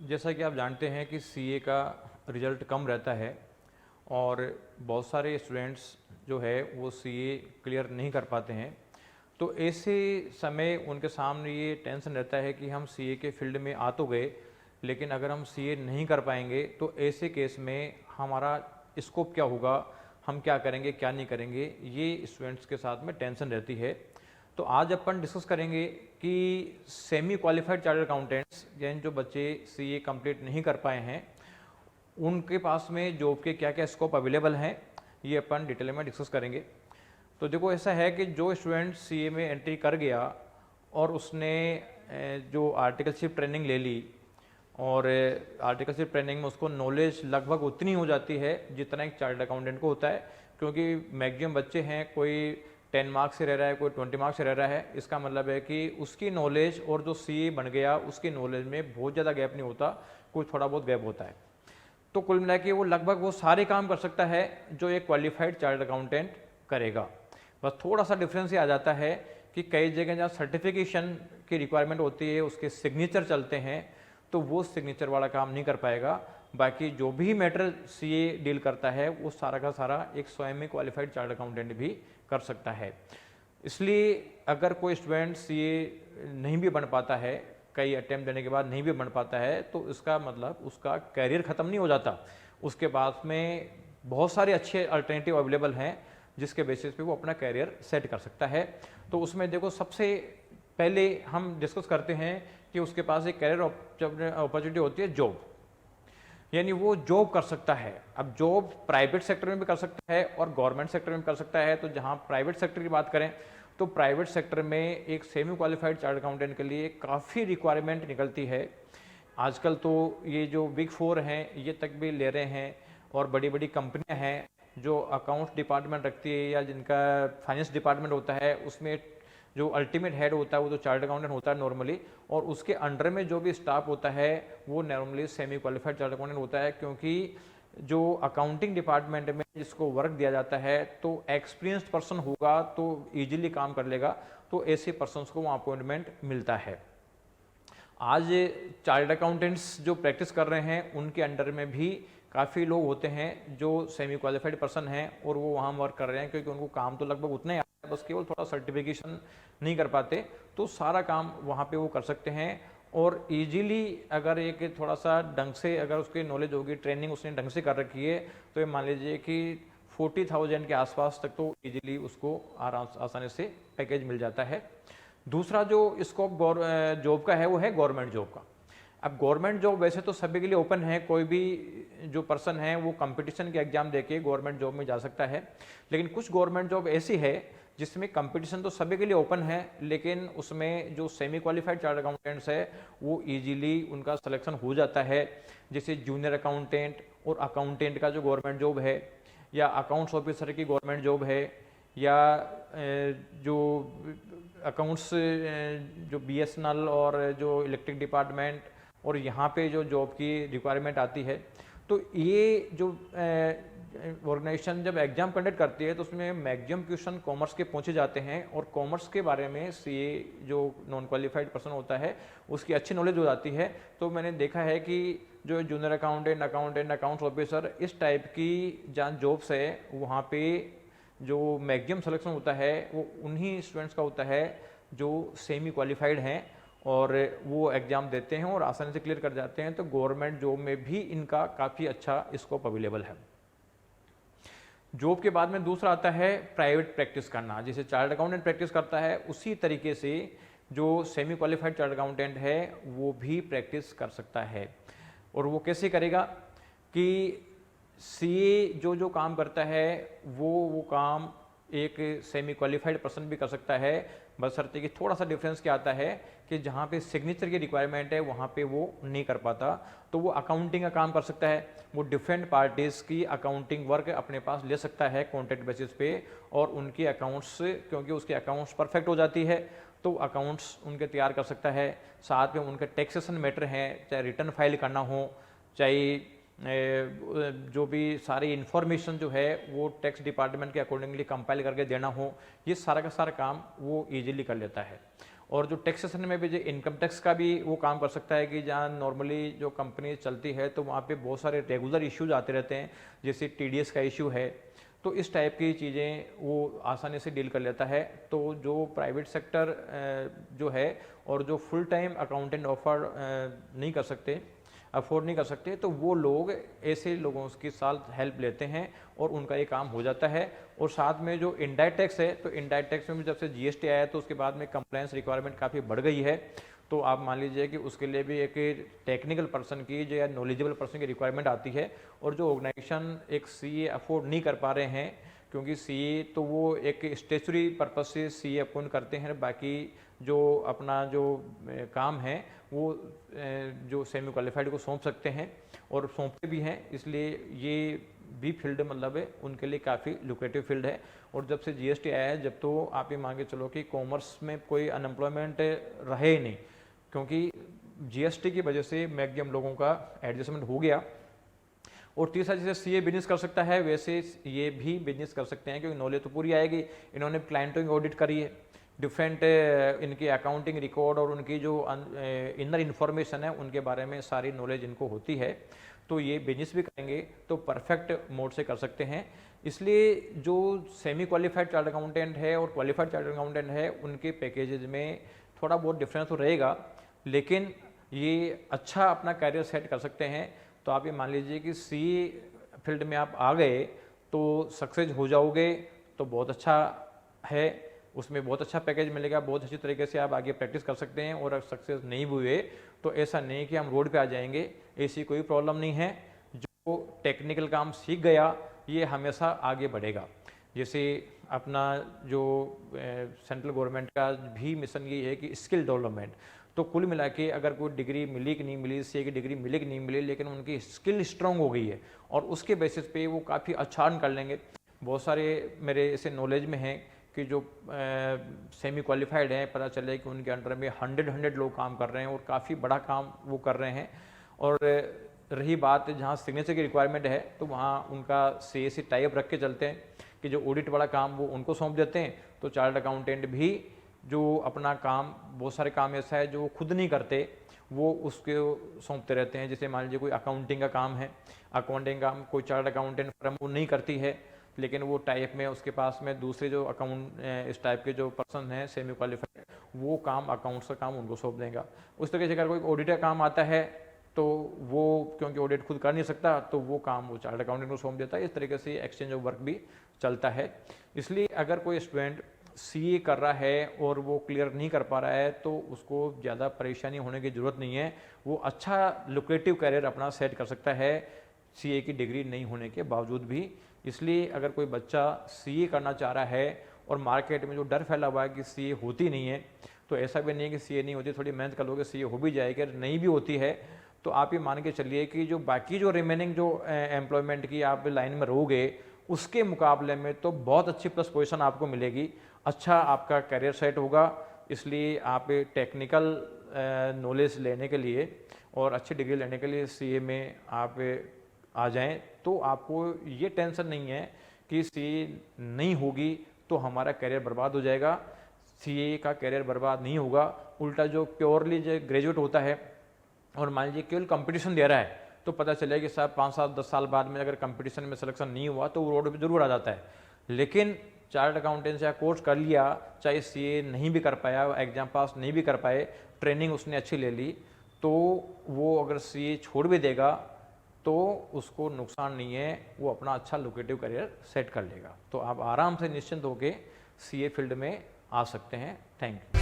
जैसा कि आप जानते हैं कि सीए का रिज़ल्ट कम रहता है और बहुत सारे स्टूडेंट्स जो है वो सीए क्लियर नहीं कर पाते हैं। तो ऐसे समय उनके सामने ये टेंशन रहता है कि हम सीए के फील्ड में आ तो गए, लेकिन अगर हम सीए नहीं कर पाएंगे तो ऐसे केस में हमारा स्कोप क्या होगा, हम क्या करेंगे क्या नहीं करेंगे, ये स्टूडेंट्स के साथ में टेंशन रहती है। तो आज अपन डिस्कस करेंगे कि सेमी क्वालिफाइड चार्टर्ड अकाउंटेंट्स यानी जो बच्चे सीए कंप्लीट नहीं कर पाए हैं उनके पास में जॉब के क्या क्या स्कोप अवेलेबल हैं, ये अपन डिटेल में डिस्कस करेंगे। तो देखो ऐसा है कि जो स्टूडेंट सीए में एंट्री कर गया और उसने जो आर्टिकलशिप ट्रेनिंग ले ली और आर्टिकलशिप ट्रेनिंग में उसको नॉलेज लगभग उतनी हो जाती है जितना एक चार्टर्ड अकाउंटेंट को होता है, क्योंकि मैक्सिमम बच्चे हैं कोई 10 मार्क्स से रह रहा है, कोई 20 मार्क्स से रह रहा है। इसका मतलब है कि उसकी नॉलेज और जो सीए बन गया उसकी नॉलेज में बहुत ज़्यादा गैप नहीं होता, कोई थोड़ा बहुत गैप होता है। तो कुल मिला के वो लगभग वो सारे काम कर सकता है जो एक क्वालिफाइड चार्टर्ड अकाउंटेंट करेगा। बस थोड़ा सा डिफरेंस ये आ जाता है कि कई जगह जहाँ सर्टिफिकेशन की रिक्वायरमेंट होती है उसके सिग्नेचर चलते हैं तो वो सिग्नेचर वाला काम नहीं कर पाएगा। बाकी जो भी मैटर सीए डील करता है वो सारा का सारा एक स्वयं में क्वालिफाइड चार्टर्ड अकाउंटेंट भी कर सकता है। इसलिए अगर कोई स्टूडेंट सीए नहीं भी बन पाता है, कई अटेम्प्ट देने के बाद नहीं भी बन पाता है, तो इसका मतलब उसका कैरियर ख़त्म नहीं हो जाता। उसके बाद में बहुत सारे अच्छे अल्टरनेटिव अवेलेबल हैं जिसके बेसिस पे वो अपना कैरियर सेट कर सकता है। तो उसमें देखो सबसे पहले हम डिस्कस करते हैं कि उसके पास एक कैरियर अपॉर्चुनिटी होती है जॉब, यानी वो जॉब कर सकता है। अब जॉब प्राइवेट सेक्टर में भी कर सकता है और गवर्नमेंट सेक्टर में भी कर सकता है। तो जहाँ प्राइवेट सेक्टर की बात करें तो प्राइवेट सेक्टर में एक सेमी क्वालिफाइड चार्टर्ड अकाउंटेंट के लिए काफ़ी रिक्वायरमेंट निकलती है। आजकल तो ये जो बिग फोर हैं ये तक भी ले रहे हैं और बड़ी बड़ी कंपनियां हैं जो अकाउंट्स डिपार्टमेंट रखती है या जिनका फाइनेंस डिपार्टमेंट होता है, उसमें जो अल्टीमेट हेड होता है वो तो चार्टर्ड अकाउंटेंट होता है नॉर्मली, और उसके अंडर में जो भी स्टाफ होता है वो normally semi qualified chartered accountant होता है। क्योंकि जो अकाउंटिंग डिपार्टमेंट में जिसको वर्क दिया जाता है तो एक्सपीरियंस्ड पर्सन होगा तो इजीली काम कर लेगा, तो ऐसे पर्सन्स को वहाँ अपॉइंटमेंट मिलता है। आज चार्टर्ड अकाउंटेंट्स जो प्रैक्टिस कर रहे हैं उनके अंडर में भी काफ़ी लोग होते हैं जो सेमी क्वालिफाइड पर्सन हैं और वो वहाँ वर्क कर रहे हैं, क्योंकि उनको काम तो लगभग उतना ही आता है, बस केवल थोड़ा सर्टिफिकेशन नहीं कर पाते, तो सारा काम वहाँ पे वो कर सकते हैं। और इजीली अगर एक थोड़ा सा ढंग से अगर उसकी नॉलेज होगी, ट्रेनिंग उसने ढंग से कर रखी है, तो ये मान लीजिए कि 40,000 के आसपास तक तो इजीली उसको आसानी से पैकेज मिल जाता है। दूसरा जो स्कोप जॉब का है वो है गवर्नमेंट जॉब का। अब गवर्नमेंट जॉब वैसे तो सभी के लिए ओपन है, कोई भी जो पर्सन है वो कंपटीशन के एग्जाम देके गवर्नमेंट जॉब में जा सकता है। लेकिन कुछ गवर्नमेंट जॉब ऐसी है जिसमें कंपटीशन तो सभी के लिए ओपन है, लेकिन उसमें जो सेमी क्वालिफाइड चार्टर्ड अकाउंटेंट्स है वो इजीली उनका सिलेक्शन हो जाता है। जैसे जूनियर अकाउंटेंट और अकाउंटेंट का जो गवर्नमेंट जॉब है, या अकाउंट्स ऑफिसर की गवर्नमेंट जॉब है, या जो अकाउंट्स जो बीएसएनएल और जो इलेक्ट्रिक डिपार्टमेंट और यहाँ पे जो जॉब की रिक्वायरमेंट आती है, तो ये जो ऑर्गेनाइजेशन जब एग्जाम कंडक्ट करती है तो उसमें मैक्सिमम क्वेश्चन कॉमर्स के पूछे जाते हैं और कॉमर्स के बारे में सीए जो नॉन क्वालिफाइड पर्सन होता है उसकी अच्छी नॉलेज हो जाती है। तो मैंने देखा है कि जो जूनियर अकाउंटेंट, अकाउंट्स ऑफिसर, इस टाइप की जहाँ जॉब्स है वहाँ पे जो मैक्सिमम सिलेक्शन होता है वो उन्हीं स्टूडेंट्स का होता है जो सेमी क्वालिफाइड हैं और वो एग्ज़ाम देते हैं और आसानी से क्लियर कर जाते हैं। तो गवर्नमेंट जॉब में भी इनका काफ़ी अच्छा स्कोप अवेलेबल है। जॉब के बाद में दूसरा आता है प्राइवेट प्रैक्टिस करना। जैसे चार्टर्ड अकाउंटेंट प्रैक्टिस करता है उसी तरीके से जो सेमी क्वालिफाइड चार्टर्ड अकाउंटेंट है वो भी प्रैक्टिस कर सकता है। और वो कैसे करेगा कि सीए जो जो काम करता है वो काम एक सेमी क्वालिफाइड पर्सन भी कर सकता है, बशर्ते कि थोड़ा सा डिफरेंस क्या आता है कि जहाँ पे सिग्नेचर की रिक्वायरमेंट है वहाँ पे वो नहीं कर पाता, तो वो अकाउंटिंग का काम कर सकता है। वो डिफरेंट पार्टीज़ की अकाउंटिंग वर्क अपने पास ले सकता है कॉन्ट्रैक्ट बेसिस पे, और उनके अकाउंट्स, क्योंकि उसके अकाउंट्स परफेक्ट हो जाती है तो अकाउंट्स उनके तैयार कर सकता है। साथ में उनके टैक्सेशन मैटर हैं, चाहे रिटर्न फाइल करना हो, चाहे जो भी सारी इन्फॉर्मेशन जो है वो टैक्स डिपार्टमेंट के अकॉर्डिंगली कंपाइल करके देना हो, ये सारा का सारा काम वो इजीली कर लेता है। और जो टैक्सेशन में भी जो इनकम टैक्स का भी वो काम कर सकता है कि जहाँ नॉर्मली जो कंपनी चलती है तो वहाँ पे बहुत सारे रेगुलर इश्यूज आते रहते हैं, जैसे टीडीएस का इशू है, तो इस टाइप की चीज़ें वो आसानी से डील कर लेता है। तो जो प्राइवेट सेक्टर जो है और जो फुल टाइम अकाउंटेंट ऑफर नहीं कर सकते, अफोर्ड नहीं कर सकते, तो वो लोग ऐसे लोगों के साथ हेल्प लेते हैं और उनका ये काम हो जाता है। और साथ में जो इनडायरेक्ट टैक्स है, तो इनडायरेक्ट टैक्स में भी जब से जीएसटी आया तो उसके बाद में कंप्लायंस रिक्वायरमेंट काफ़ी बढ़ गई है। तो आप मान लीजिए कि उसके लिए भी एक टेक्निकल पर्सन की जो या नॉलेजेबल पर्सन की रिक्वायरमेंट आती है। और जो ऑर्गेनाइजेशन एक सीए अफोर्ड नहीं कर पा रहे हैं, क्योंकि सीए तो वो एक स्टेचुरी पर्पज से सीए अपॉइंट करते हैं, बाकी जो अपना जो काम है वो जो सेमी क्वालिफाइड को सौंप सकते हैं और सौंपते भी हैं। इसलिए ये भी फील्ड मतलब है उनके लिए काफ़ी लुक्रेटिव फील्ड है। और जब से जीएसटी आया है, जब तो आप ये मान के चलो कि कॉमर्स में कोई अनएम्प्लॉयमेंट रहे ही नहीं, क्योंकि जीएसटी की वजह से मैक्सिमम लोगों का एडजस्टमेंट हो गया। और तीसरा, जैसे सीए बिजनेस कर सकता है वैसे ये भी बिजनेस कर सकते हैं, क्योंकि नॉलेज तो पूरी आएगी। इन्होंने क्लाइंटों की ऑडिट करी है, डिफरेंट इनकी अकाउंटिंग रिकॉर्ड और उनकी जो इनर इन्फॉर्मेशन है उनके बारे में सारी नॉलेज इनको होती है। तो ये बिजनेस भी करेंगे तो परफेक्ट मोड से कर सकते हैं। इसलिए जो सेमी क्वालिफाइड चार्टर्ड अकाउंटेंट है और क्वालिफाइड चार्टर्ड अकाउंटेंट है उनके पैकेजेज में थोड़ा बहुत डिफरेंस तो रहेगा, लेकिन ये अच्छा अपना कैरियर सेट कर सकते हैं। तो आप ये मान लीजिए कि सी फील्ड में आप आ गए तो सक्सेस हो जाओगे, तो बहुत अच्छा है, उसमें बहुत अच्छा पैकेज मिलेगा, बहुत अच्छी तरीके से आप आगे प्रैक्टिस कर सकते हैं। और अगर सक्सेस नहीं हुए तो ऐसा नहीं कि हम रोड पे आ जाएंगे, ऐसी कोई प्रॉब्लम नहीं है। जो टेक्निकल काम सीख गया ये हमेशा आगे बढ़ेगा। जैसे अपना जो सेंट्रल गवर्नमेंट का भी मिशन ये है कि स्किल डेवलपमेंट। तो कुल मिला के अगर कोई डिग्री मिली कि नहीं मिली, सीए की डिग्री मिली कि नहीं मिली, लेकिन उनकी स्किल स्ट्रांग हो गई है और उसके बेसिस पे वो काफ़ी अच्छा अर्न कर लेंगे। बहुत सारे मेरे ऐसे नॉलेज में हैं कि जो सेमी क्वालिफाइड हैं, पता चले कि उनके अंडर में 100 लोग काम कर रहे हैं और काफ़ी बड़ा काम वो कर रहे हैं। और रही बात जहाँ सिग्नेचर की रिक्वायरमेंट है, तो वहाँ उनका सीए से टाइप रख के चलते हैं कि जो ऑडिट वाला काम वो उनको सौंप देते हैं। तो चार्टर्ड अकाउंटेंट भी जो अपना काम, बहुत सारे काम ऐसा है जो वो खुद नहीं करते, वो उसके सौंपते रहते हैं। जैसे मान लीजिए कोई अकाउंटिंग का काम है, अकाउंटिंग काम कोई चार्टर्ड अकाउंटेंट फर्म वो नहीं करती है, लेकिन वो टाइप में उसके पास में दूसरे जो अकाउंट इस टाइप के जो पर्सन हैं सेमी क्वालिफाइड, वो काम अकाउंट्स का काम उनको सौंप देगा। उस तरीके से अगर कोई ऑडिटर काम आता है तो वो क्योंकि ऑडिट खुद कर नहीं सकता, तो वो काम वो चार्टर्ड अकाउंटेंट को सौंप देता है। इस तरीके से एक्सचेंज ऑफ वर्क भी चलता है। इसलिए अगर कोई स्टूडेंट सीए कर रहा है और वो क्लियर नहीं कर पा रहा है तो उसको ज़्यादा परेशानी होने की ज़रूरत नहीं है। वो अच्छा लुक्रेटिव करियर अपना सेट कर सकता है सीए की डिग्री नहीं होने के बावजूद भी। इसलिए अगर कोई बच्चा सीए करना चाह रहा है और मार्केट में जो डर फैला हुआ है कि सीए होती नहीं है, तो ऐसा भी नहीं है कि सीए नहीं होती, थोड़ी मेहनत कर लोगे सीए हो भी जाएगी। अगर नहीं भी होती है तो आप ये मान के चलिए कि जो बाकी जो रिमेनिंग जो एम्प्लॉयमेंट की आप लाइन में रहोगे उसके मुकाबले में तो बहुत अच्छी प्लस पोजीशन आपको मिलेगी, अच्छा आपका करियर सेट होगा। इसलिए आप टेक्निकल नॉलेज लेने के लिए और अच्छी डिग्री लेने के लिए सीए में आप आ जाएं, तो आपको ये टेंशन नहीं है कि सीए नहीं होगी तो हमारा करियर बर्बाद हो जाएगा। सीए का करियर बर्बाद नहीं होगा, उल्टा जो प्योरली जो ग्रेजुएट होता है और मान लीजिए केवल कंपटीशन दे रहा है, तो पता चलेगा कि साहब 5 साल 10 साल बाद में अगर कंपटीशन में सिलेक्शन नहीं हुआ तो वो रोड पे जरूर आ जाता है। लेकिन चार्टर्ड अकाउंटेंसी का कोर्स कर लिया, चाहे सीए नहीं भी कर पाया, एग्जाम पास नहीं भी कर पाए, ट्रेनिंग उसने अच्छी ले ली, तो वो अगर सीए छोड़ भी देगा तो उसको नुकसान नहीं है, वो अपना अच्छा लुक्रेटिव करियर सेट कर लेगा। तो आप आराम से निश्चिंत होकर सीए फील्ड में आ सकते हैं। Thank you.